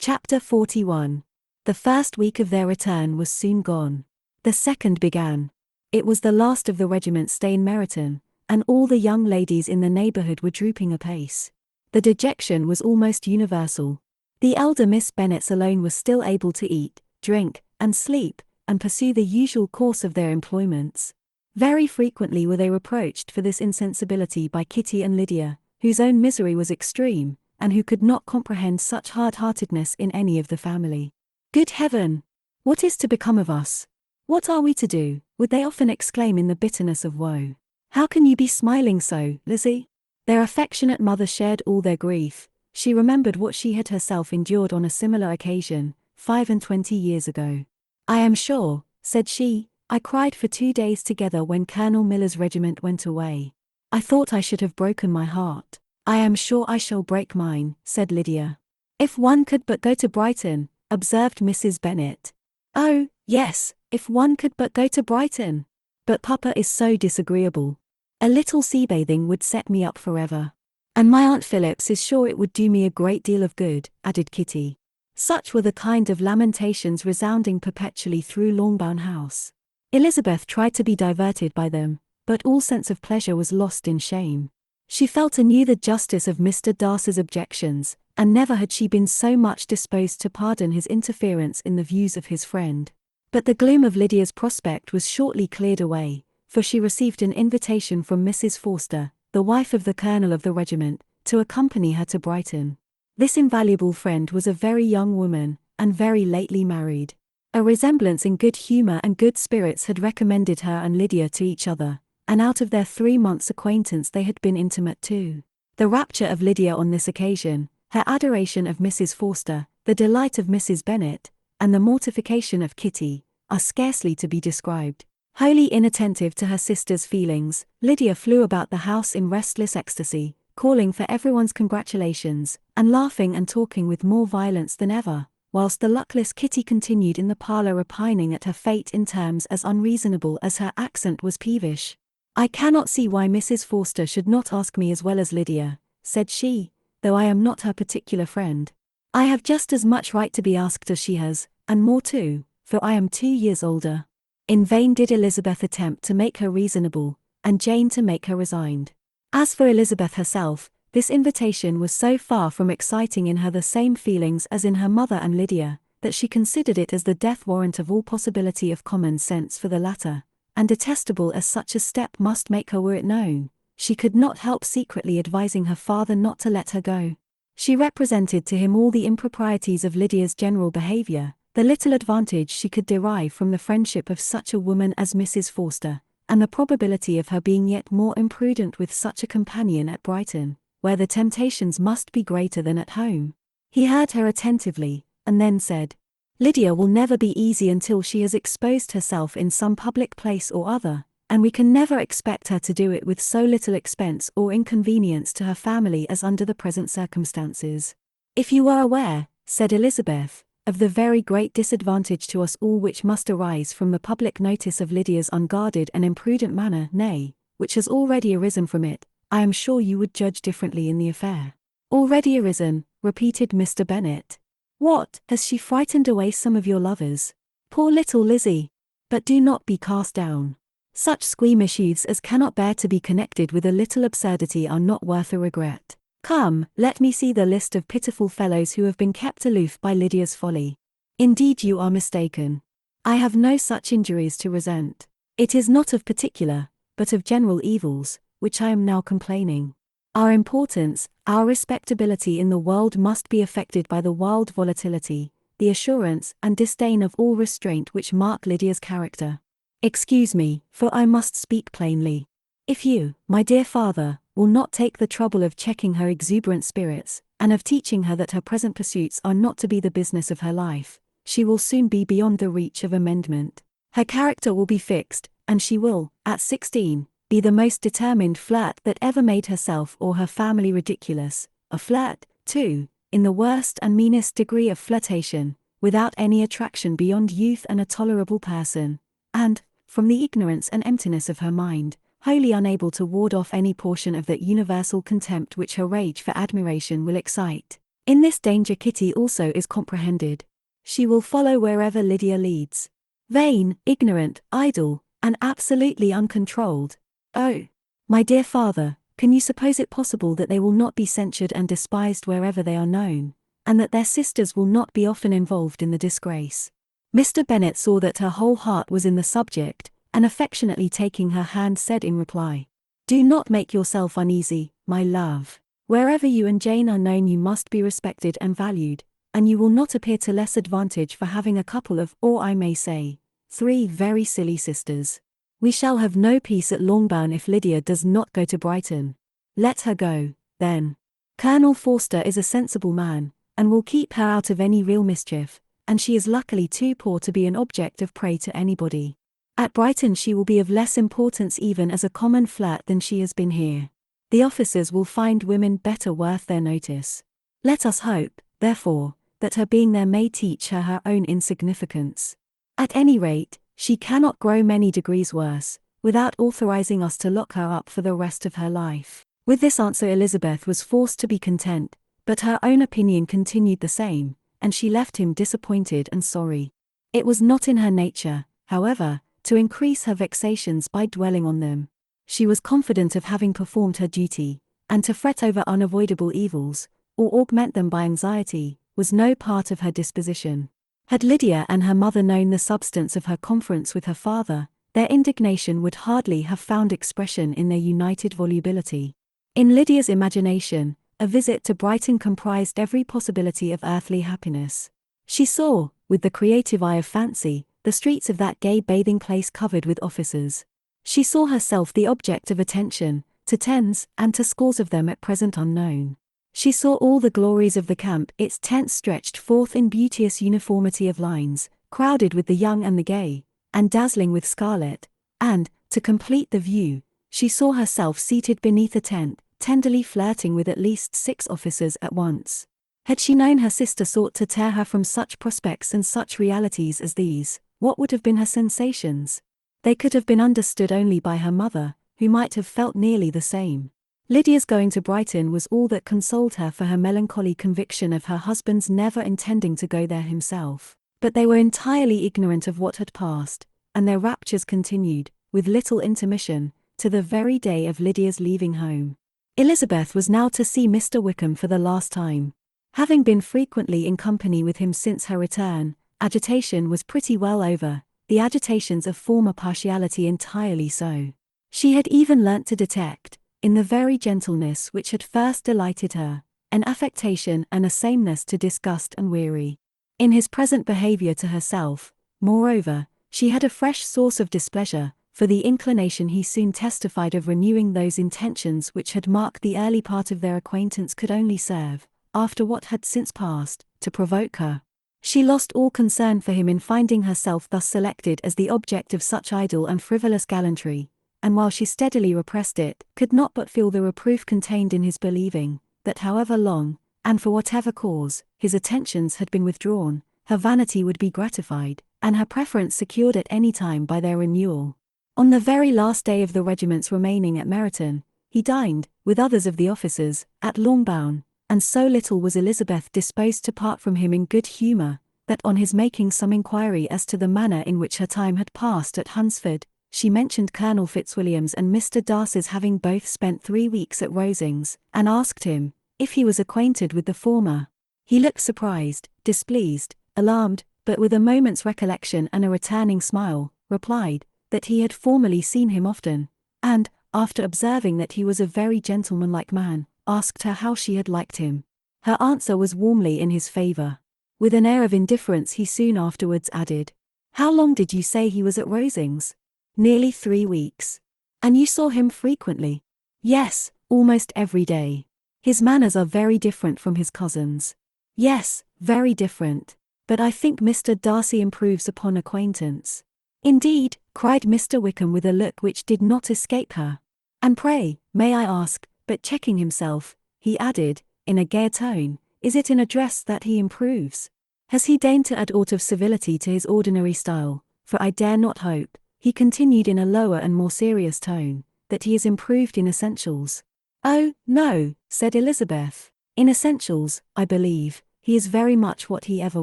Chapter 41. The first week of their return was soon gone. The second began. It was the last of the regiment stay in Meryton, and all the young ladies in the neighbourhood were drooping apace. The dejection was almost universal. The elder Miss Bennets alone was still able to eat, drink, and sleep, and pursue the usual course of their employments. Very frequently were they reproached for this insensibility by Kitty and Lydia, whose own misery was extreme, and who could not comprehend such hard-heartedness in any of the family. "Good heaven! What is to become of us? What are we to do?" would they often exclaim in the bitterness of woe. "How can you be smiling so, Lizzie?" Their affectionate mother shared all their grief. She remembered what she had herself endured on a similar occasion, 25 years ago. "I am sure," said she, "I cried for 2 days together when Colonel Miller's regiment went away. I thought I should have broken my heart." "I am sure I shall break mine," said Lydia. "If one could but go to Brighton," observed Mrs. Bennet. "Oh, yes, if one could but go to Brighton. But Papa is so disagreeable. A little sea bathing would set me up forever. And my Aunt Phillips is sure it would do me a great deal of good," added Kitty. Such were the kind of lamentations resounding perpetually through Longbourn House. Elizabeth tried to be diverted by them, but all sense of pleasure was lost in shame. She felt anew the justice of Mr. Darcy's objections, and never had she been so much disposed to pardon his interference in the views of his friend. But the gloom of Lydia's prospect was shortly cleared away, for she received an invitation from Mrs. Forster, the wife of the colonel of the regiment, to accompany her to Brighton. This invaluable friend was a very young woman, and very lately married. A resemblance in good humour and good spirits had recommended her and Lydia to each other, and out of their 3 months' acquaintance they had been intimate too. The rapture of Lydia on this occasion, her adoration of Mrs. Forster, the delight of Mrs. Bennet, and the mortification of Kitty, are scarcely to be described. Wholly inattentive to her sister's feelings, Lydia flew about the house in restless ecstasy, calling for everyone's congratulations, and laughing and talking with more violence than ever, whilst the luckless Kitty continued in the parlour repining at her fate in terms as unreasonable as her accent was peevish. "I cannot see why Mrs. Forster should not ask me as well as Lydia," said she, "though I am not her particular friend. I have just as much right to be asked as she has, and more too, for I am 2 years older." In vain did Elizabeth attempt to make her reasonable, and Jane to make her resigned. As for Elizabeth herself, this invitation was so far from exciting in her the same feelings as in her mother and Lydia, that she considered it as the death warrant of all possibility of common sense for the latter, and detestable as such a step must make her were it known, she could not help secretly advising her father not to let her go. She represented to him all the improprieties of Lydia's general behaviour, the little advantage she could derive from the friendship of such a woman as Mrs. Forster, and the probability of her being yet more imprudent with such a companion at Brighton, where the temptations must be greater than at home. He heard her attentively, and then said, "Lydia will never be easy until she has exposed herself in some public place or other, and we can never expect her to do it with so little expense or inconvenience to her family as under the present circumstances. If you were aware," said Elizabeth, "of the very great disadvantage to us all which must arise from the public notice of Lydia's unguarded and imprudent manner, nay, which has already arisen from it, I am sure you would judge differently in the affair." "Already arisen," repeated Mr. Bennet. "What, has she frightened away some of your lovers? Poor little Lizzie! But do not be cast down. Such squeamish youths as cannot bear to be connected with a little absurdity are not worth a regret. Come, let me see the list of pitiful fellows who have been kept aloof by Lydia's folly. Indeed you are mistaken. I have no such injuries to resent. It is not of particular, but of general evils, which I am now complaining. Our importance, our respectability in the world must be affected by the wild volatility, the assurance and disdain of all restraint which mark Lydia's character. Excuse me, for I must speak plainly. If you, my dear father, will not take the trouble of checking her exuberant spirits, and of teaching her that her present pursuits are not to be the business of her life, she will soon be beyond the reach of amendment. Her character will be fixed, and she will, at 16, be the most determined flirt that ever made herself or her family ridiculous, a flirt, too, in the worst and meanest degree of flirtation, without any attraction beyond youth and a tolerable person, and, from the ignorance and emptiness of her mind, wholly unable to ward off any portion of that universal contempt which her rage for admiration will excite. In this danger Kitty also is comprehended. She will follow wherever Lydia leads. Vain, ignorant, idle, and absolutely uncontrolled. Oh, my dear father, can you suppose it possible that they will not be censured and despised wherever they are known, and that their sisters will not be often involved in the disgrace? Mr. Bennet saw that her whole heart was in the subject, and affectionately taking her hand said in reply, "Do not make yourself uneasy, my love. Wherever you and Jane are known you must be respected and valued, and you will not appear to less advantage for having a couple of, or I may say, 3 very silly sisters. We shall have no peace at Longbourn if Lydia does not go to Brighton. Let her go, then. Colonel Forster is a sensible man, and will keep her out of any real mischief, and she is luckily too poor to be an object of prey to anybody. At Brighton she will be of less importance even as a common flirt than she has been here. The officers will find women better worth their notice. Let us hope, therefore, that her being there may teach her her own insignificance. At any rate, she cannot grow many degrees worse, without authorizing us to lock her up for the rest of her life." With this answer Elizabeth was forced to be content, but her own opinion continued the same, and she left him disappointed and sorry. It was not in her nature, however, to increase her vexations by dwelling on them. She was confident of having performed her duty, and to fret over unavoidable evils, or augment them by anxiety, was no part of her disposition. Had Lydia and her mother known the substance of her conference with her father, their indignation would hardly have found expression in their united volubility. In Lydia's imagination, a visit to Brighton comprised every possibility of earthly happiness. She saw, with the creative eye of fancy, the streets of that gay bathing place covered with officers. She saw herself the object of attention, to tens and to scores of them at present unknown. She saw all the glories of the camp, its tents stretched forth in beauteous uniformity of lines, crowded with the young and the gay, and dazzling with scarlet, and, to complete the view, she saw herself seated beneath a tent, tenderly flirting with at least 6 officers at once. Had she known her sister sought to tear her from such prospects and such realities as these, what would have been her sensations? They could have been understood only by her mother, who might have felt nearly the same. Lydia's going to Brighton was all that consoled her for her melancholy conviction of her husband's never intending to go there himself. But they were entirely ignorant of what had passed, and their raptures continued, with little intermission, to the very day of Lydia's leaving home. Elizabeth was now to see Mr. Wickham for the last time. Having been frequently in company with him since her return, agitation was pretty well over, the agitations of former partiality entirely so. She had even learnt to detect, in the very gentleness which had first delighted her, an affectation and a sameness to disgust and weary. In his present behaviour to herself, moreover, she had a fresh source of displeasure, for the inclination he soon testified of renewing those intentions which had marked the early part of their acquaintance could only serve, after what had since passed, to provoke her. She lost all concern for him in finding herself thus selected as the object of such idle and frivolous gallantry, and while she steadily repressed it, could not but feel the reproof contained in his believing, that however long, and for whatever cause, his attentions had been withdrawn, her vanity would be gratified, and her preference secured at any time by their renewal. On the very last day of the regiment's remaining at Meryton, he dined, with others of the officers, at Longbourn, and so little was Elizabeth disposed to part from him in good humour, that on his making some inquiry as to the manner in which her time had passed at Hunsford, she mentioned Colonel Fitzwilliam's and Mr. Darcy's having both spent 3 weeks at Rosings, and asked him, if he was acquainted with the former. He looked surprised, displeased, alarmed, but with a moment's recollection and a returning smile, replied, that he had formerly seen him often, and, after observing that he was a very gentlemanlike man, asked her how she had liked him. Her answer was warmly in his favour. With an air of indifference he soon afterwards added, "How long did you say he was at Rosings?" "Nearly 3 weeks. And you saw him frequently?" "Yes, almost every day." "His manners are very different from his cousin's." "Yes, very different. But I think Mr. Darcy improves upon acquaintance." "Indeed," cried Mr. Wickham with a look which did not escape her. "And pray, may I ask," but checking himself, he added, in a gayer tone, "is it in address that he improves? Has he deigned to add aught of civility to his ordinary style? For I dare not hope," he continued in a lower and more serious tone, "that he is improved in essentials." "Oh, no," said Elizabeth. In essentials, I believe, he is very much what he ever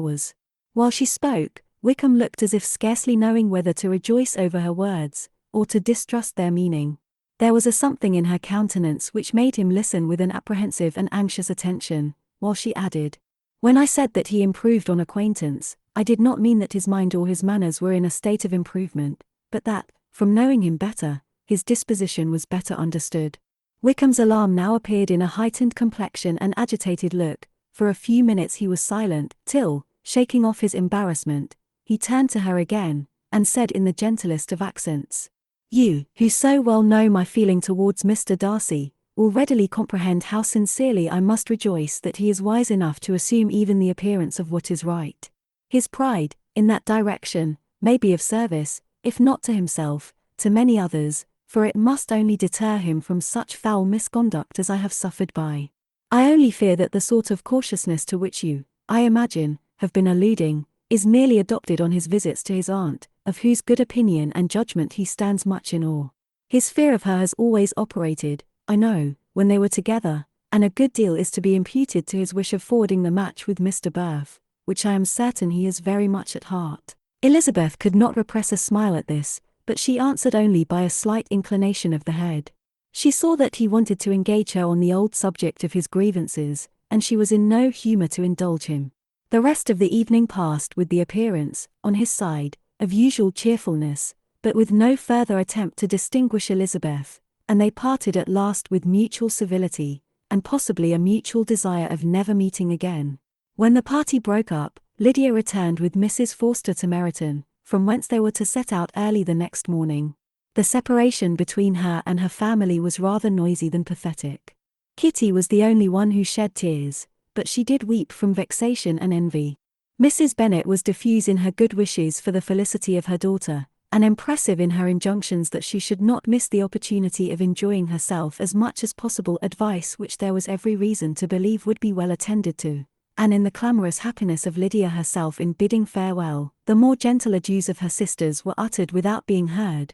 was." While she spoke, Wickham looked as if scarcely knowing whether to rejoice over her words, or to distrust their meaning. There was a something in her countenance which made him listen with an apprehensive and anxious attention, while she added, "When I said that he improved on acquaintance, I did not mean that his mind or his manners were in a state of improvement, but that, from knowing him better, his disposition was better understood." Wickham's alarm now appeared in a heightened complexion and agitated look. For a few minutes he was silent, till, shaking off his embarrassment, he turned to her again, and said in the gentlest of accents, "You, who so well know my feeling towards Mr. Darcy, will readily comprehend how sincerely I must rejoice that he is wise enough to assume even the appearance of what is right. His pride, in that direction, may be of service, if not to himself, to many others, for it must only deter him from such foul misconduct as I have suffered by. I only fear that the sort of cautiousness to which you, I imagine, have been alluding, is merely adopted on his visits to his aunt, of whose good opinion and judgment he stands much in awe. His fear of her has always operated, I know, when they were together, and a good deal is to be imputed to his wish of forwarding the match with Mr. Burf, which I am certain he has very much at heart." Elizabeth could not repress a smile at this, but she answered only by a slight inclination of the head. She saw that he wanted to engage her on the old subject of his grievances, and she was in no humour to indulge him. The rest of the evening passed with the appearance, on his side, of usual cheerfulness, but with no further attempt to distinguish Elizabeth, and they parted at last with mutual civility, and possibly a mutual desire of never meeting again. When the party broke up, Lydia returned with Mrs. Forster to Meryton, from whence they were to set out early the next morning. The separation between her and her family was rather noisy than pathetic. Kitty was the only one who shed tears, but she did weep from vexation and envy. Mrs. Bennet was diffuse in her good wishes for the felicity of her daughter, and impressive in her injunctions that she should not miss the opportunity of enjoying herself as much as possible, advice which there was every reason to believe would be well attended to. And in the clamorous happiness of Lydia herself in bidding farewell, the more gentle adieus of her sisters were uttered without being heard,